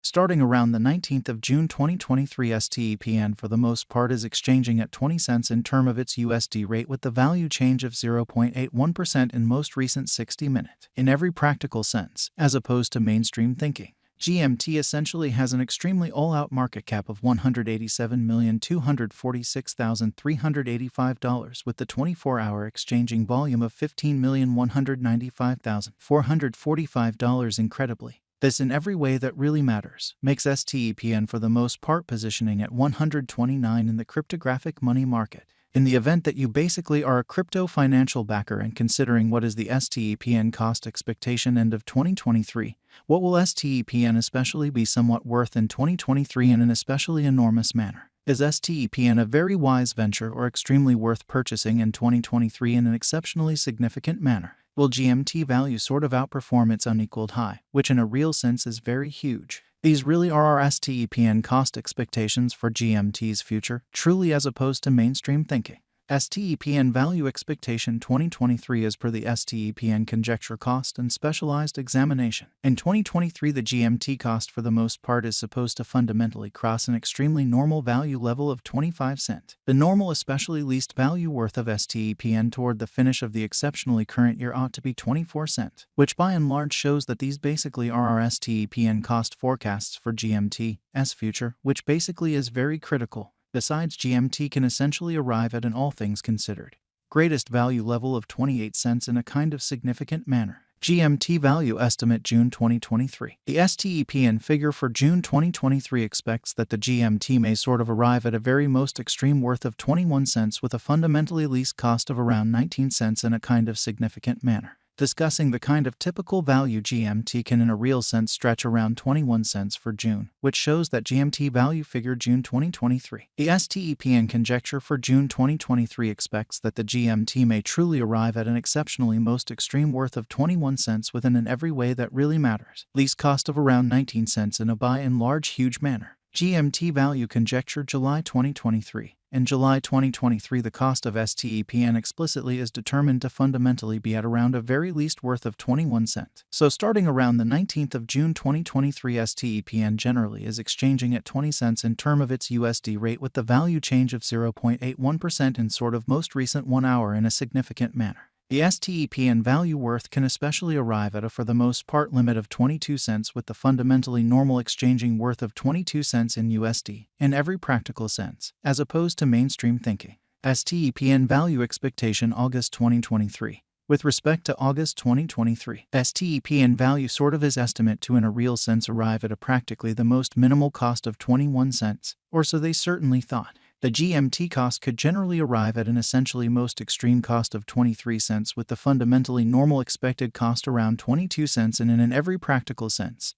Starting around the 19th of June 2023, STEPN for the most part is exchanging at 20 cents in term of its USD rate with the value change of 0.81% in most recent 60-minute. In every practical sense, as opposed to mainstream thinking, GMT essentially has an extremely all-out market cap of $187,246,385 with the 24-hour exchanging volume of $15,195,445. Incredibly, this in every way that really matters makes STEPN for the most part positioning at 129 in the cryptographic money market. In the event that you basically are a crypto financial backer and considering what is the STEPN cost expectation end of 2023, what will STEPN especially be somewhat worth in 2023 in an especially enormous manner? Is STEPN a very wise venture or extremely worth purchasing in 2023 in an exceptionally significant manner? Will GMT value sort of outperform its unequaled high, which in a real sense is very huge? These really are our STEPN cost expectations for GMT's future, truly as opposed to mainstream thinking. STEPN value expectation 2023 as per the STEPN conjecture cost and specialized examination. In 2023, the GMT cost for the most part is supposed to fundamentally cross an extremely normal value level of 25 cents. The normal especially least value worth of STEPN toward the finish of the exceptionally current year ought to be 24 cents, which by and large shows that these basically are our STEPN cost forecasts for GMT's future, which basically is very critical. Besides, GMT can essentially arrive at an all things considered greatest value level of 28 cents in a kind of significant manner. GMT value estimate June 2023. The STEPN figure for June 2023 expects that the GMT may sort of arrive at a very most extreme worth of 21 cents with a fundamentally least cost of around 19 cents in a kind of significant manner. Discussing the kind of typical value GMT can in a real sense stretch around 21 cents for June, which shows that GMT value figure June 2023. The STEPN conjecture for June 2023 expects that the GMT may truly arrive at an exceptionally most extreme worth of 21 cents within in every way that really matters, least cost of around 19 cents in a by and large huge manner. GMT value conjecture July 2023. In July 2023, the cost of STEPN explicitly is determined to fundamentally be at around a very least worth of 21 cents. So starting around the 19th of June 2023, STEPN generally is exchanging at 20 cents in term of its USD rate with the value change of 0.81% in sort of most recent 1 hour in a significant manner. The STEPN value worth can especially arrive at a for the most part limit of 22 cents with the fundamentally normal exchanging worth of 22 cents in USD in every practical sense, as opposed to mainstream thinking. STEPN value expectation August 2023. With respect to August 2023, STEPN value sort of is estimate to in a real sense arrive at a practically the most minimal cost of 21 cents, or so they certainly thought. The GMT cost could generally arrive at an essentially most extreme cost of 23 cents with the fundamentally normal expected cost around 22 cents in an every practical sense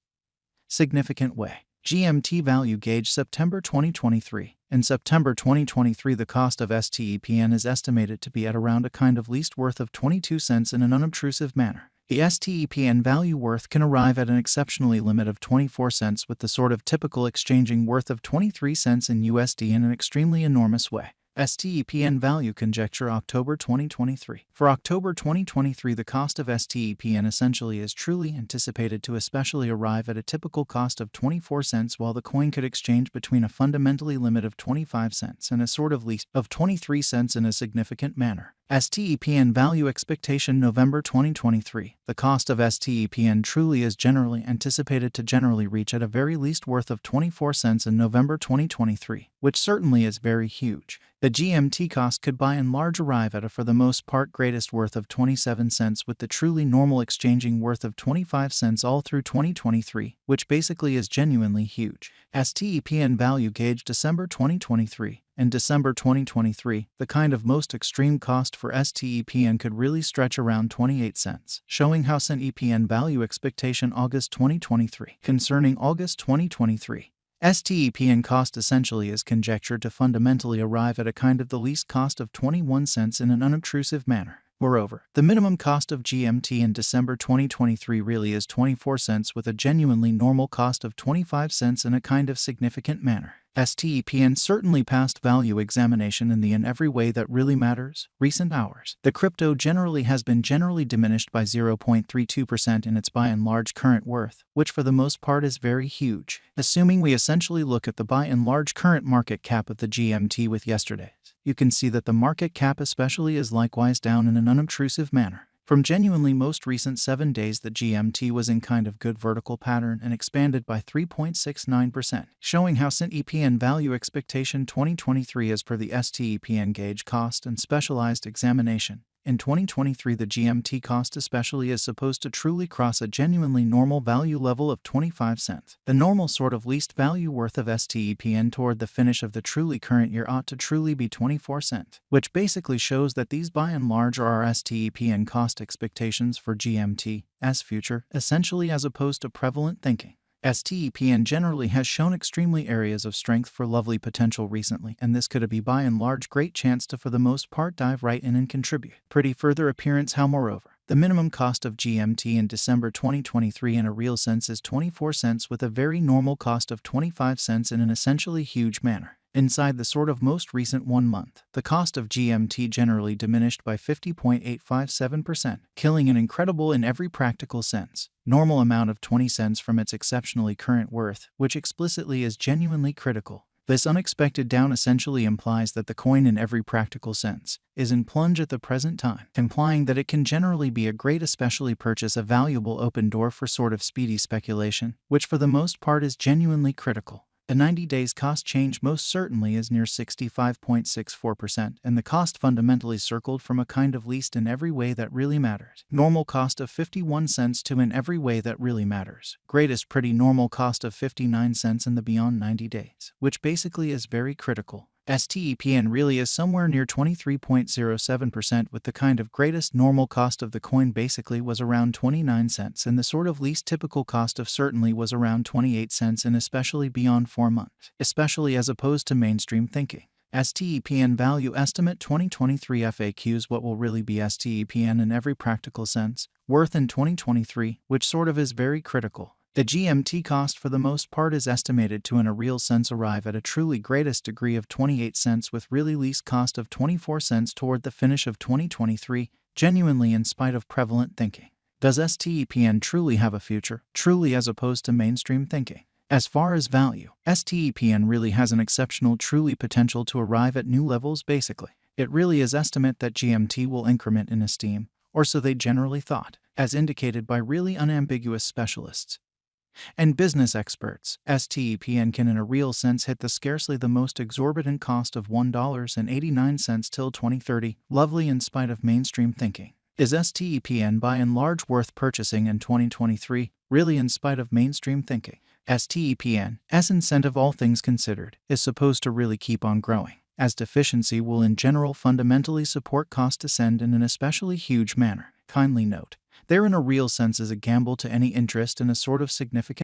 significant way. GMT value gauge September 2023. In September 2023, the cost of STEPN is estimated to be at around a kind of least worth of 22 cents in an unobtrusive manner. The STEPN value worth can arrive at an exceptionally limit of 24 cents with the sort of typical exchanging worth of 23 cents in USD in an extremely enormous way. STEPN value conjecture October 2023. For October 2023, the cost of STEPN essentially is truly anticipated to especially arrive at a typical cost of 24 cents while the coin could exchange between a fundamentally limit of 25 cents and a sort of least of 23 cents in a significant manner. STEPN value expectation November 2023. The cost of STEPN truly is generally anticipated to generally reach at a very least worth of 24 cents in November 2023, which certainly is very huge. The GMT cost could by and large arrive at a for the most part greatest worth of 27 cents with the truly normal exchanging worth of 25 cents all through 2023, which basically is genuinely huge. STEPN value gauge December 2023. In December 2023, the kind of most extreme cost for STEPN could really stretch around 28 cents, showing how STEPN value expectation August 2023. Concerning August 2023, STEPN cost essentially is conjectured to fundamentally arrive at a kind of the least cost of 21 cents in an unobtrusive manner. Moreover, the minimum cost of GMT in December 2023 really is 24 cents with a genuinely normal cost of 25 cents in a kind of significant manner. STEPN certainly passed value examination in every way that really matters. Recent hours. The crypto generally has been diminished by 0.32% in its by and large current worth, which for the most part is very huge. Assuming we essentially look at the by and large current market cap of the GMT with yesterday's, you can see that the market cap especially is likewise down in an unobtrusive manner. From genuinely most recent 7 days, the GMT was in kind of good vertical pattern and expanded by 3.69%, showing how STEPN value expectation 2023 as per the STEPN gauge cost and specialized examination. In 2023, the GMT cost especially is supposed to truly cross a genuinely normal value level of 25 cents. The normal sort of least value worth of STEPN toward the finish of the truly current year ought to truly be 24 cents, which basically shows that these by and large are our STEPN cost expectations for GMT as future, essentially as opposed to prevalent thinking. STEPN generally has shown extremely areas of strength for lovely potential recently, and this could be by and large great chance to for the most part dive right in and contribute. Pretty further appearance how moreover, the minimum cost of GMT in December 2023 in a real sense is 24 cents with a very normal cost of 25 cents in an essentially huge manner. Inside the sort of most recent 1 month, the cost of GMT generally diminished by 50.857%, killing an incredible in every practical sense normal amount of 20 cents from its exceptionally current worth, which explicitly is genuinely critical. This unexpected down essentially implies that the coin in every practical sense is in plunge at the present time, implying that it can generally be a great especially purchase a valuable open door for sort of speedy speculation, which for the most part is genuinely critical. The 90 days cost change most certainly is near 65.64%, and the cost fundamentally circled from a kind of least in every way that really matters. Normal cost of 51 cents to in every way that really matters. Greatest pretty normal cost of 59 cents in the beyond 90 days, which basically is very critical. STEPN really is somewhere near 23.07% with the kind of greatest normal cost of the coin basically was around 29 cents and the sort of least typical cost of certainly was around 28 cents and especially beyond 4 months, especially as opposed to mainstream thinking. STEPN value estimate 2023 FAQs what will really be STEPN in every practical sense, worth in 2023, which sort of is very critical. The GMT cost for the most part is estimated to in a real sense arrive at a truly greatest degree of 28 cents with really least cost of 24 cents toward the finish of 2023, genuinely in spite of prevalent thinking. Does STEPN truly have a future, truly as opposed to mainstream thinking? As far as value, STEPN really has an exceptional truly potential to arrive at new levels basically. It really is estimate that GMT will increment in esteem, or so they generally thought, as indicated by really unambiguous specialists and business experts. STEPN can in a real sense hit the scarcely the most exorbitant cost of $1.89 till 2030, lovely in spite of mainstream thinking. Is STEPN by and large worth purchasing in 2023, really in spite of mainstream thinking? STEPN's incentive all things considered is supposed to really keep on growing, as deficiency will in general fundamentally support cost descend in an especially huge manner. Kindly note, there in a real sense is a gamble to any interest in a sort of significant